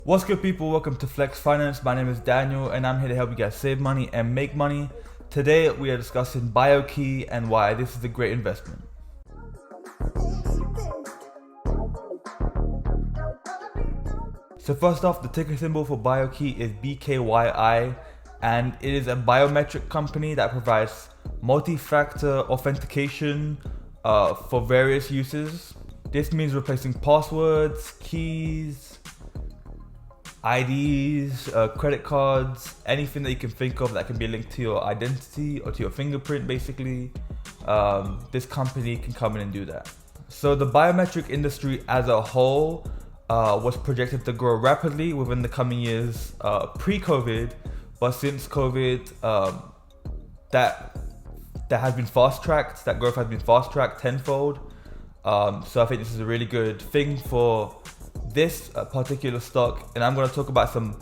What's good, people? Welcome to Flex Finance. My name is Daniel and I'm here to help you guys save money and make money. Today we are discussing BioKey and why this is a great investment. So first off, the ticker symbol for BioKey is BKYI, and it is a biometric company that provides multi-factor authentication for various uses. This means replacing passwords, keys, IDs, credit cards, anything that you can think of that can be linked to your identity or to your fingerprint basically. This company can come in and do that. So the biometric industry as a whole was projected to grow rapidly within the coming years pre-COVID, but since COVID that has been fast-tracked, that growth has been fast-tracked tenfold. So I think this is a really good thing for this particular stock, and I'm going to talk about some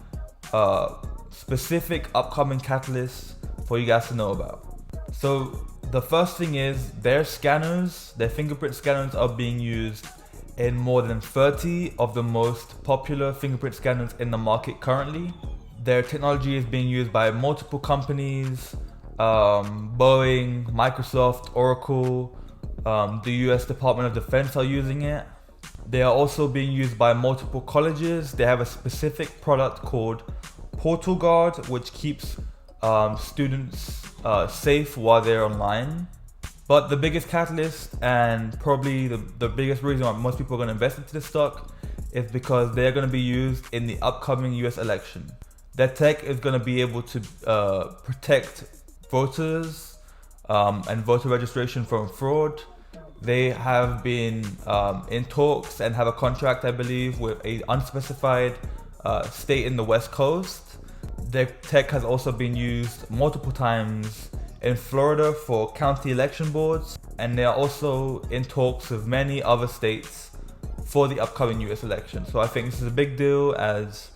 specific upcoming catalysts for you guys to know about. So the first thing is their scanners, their fingerprint scanners are being used in more than 30 of the most popular fingerprint scanners in the market currently. Their technology is being used by multiple companies, Boeing, Microsoft, Oracle, the US Department of Defense are using it. They are also being used by multiple colleges. They have a specific product called Portal Guard, which keeps students safe while they're online. But the biggest catalyst, and probably the biggest reason why most people are going to invest into this stock, is because they're going to be used in the upcoming US election. Their tech is going to be able to protect voters and voter registration from fraud. They have been in talks and have a contract, I believe, with an unspecified state in the West Coast. Their tech has also been used multiple times in Florida for county election boards, and they are also in talks with many other states for the upcoming US election. So I think this is a big deal, as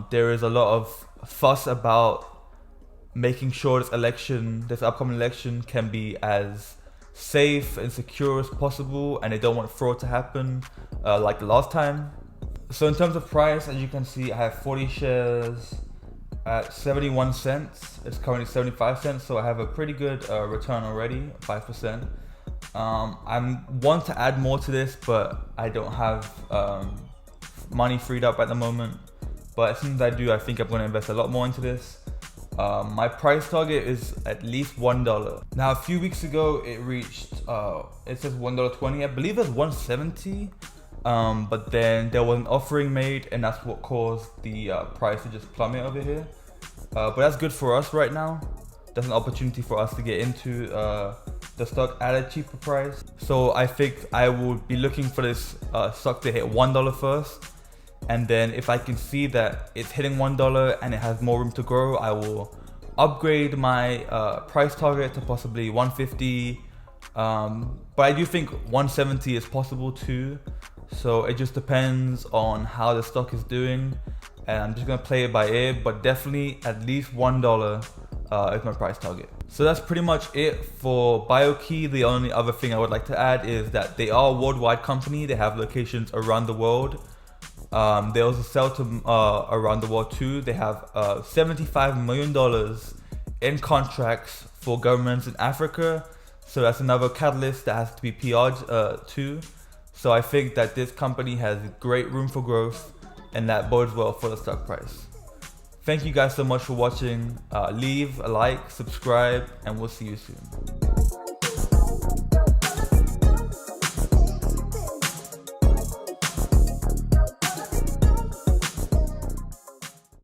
there is a lot of fuss about making sure this upcoming election can be as safe and secure as possible, and they don't want fraud to happen like the last time. So in terms of price, as you can see, I have 40 shares at 71 cents. It's currently 75 cents, so I have a pretty good return already, 5%. I want to add more to this, but I don't have money freed up at the moment. But as soon as I do, I think I'm going to invest a lot more into this. My price target is at least $1. Now, a few weeks ago, it reached, it says $1.20. I believe it's $1.70. But then there was an offering made, and that's what caused the price to just plummet over here. But that's good for us right now. That's an opportunity for us to get into the stock at a cheaper price. So I think I will be looking for this stock to hit $1 first. And then if I can see that it's hitting $1 and it has more room to grow, I will upgrade my price target to possibly $1.50. But I do think $1.70 is possible too. So it just depends on how the stock is doing. And I'm just going to play it by ear, but definitely at least $1 is my price target. So that's pretty much it for BioKey. The only other thing I would like to add is that they are a worldwide company. They have locations around the world. They also sell to around the world too. They have $75 million in contracts for governments in Africa. So that's another catalyst that has to be PR'd too. So I think that this company has great room for growth, and that bodes well for the stock price. Thank you guys so much for watching. Leave a like, subscribe, and we'll see you soon.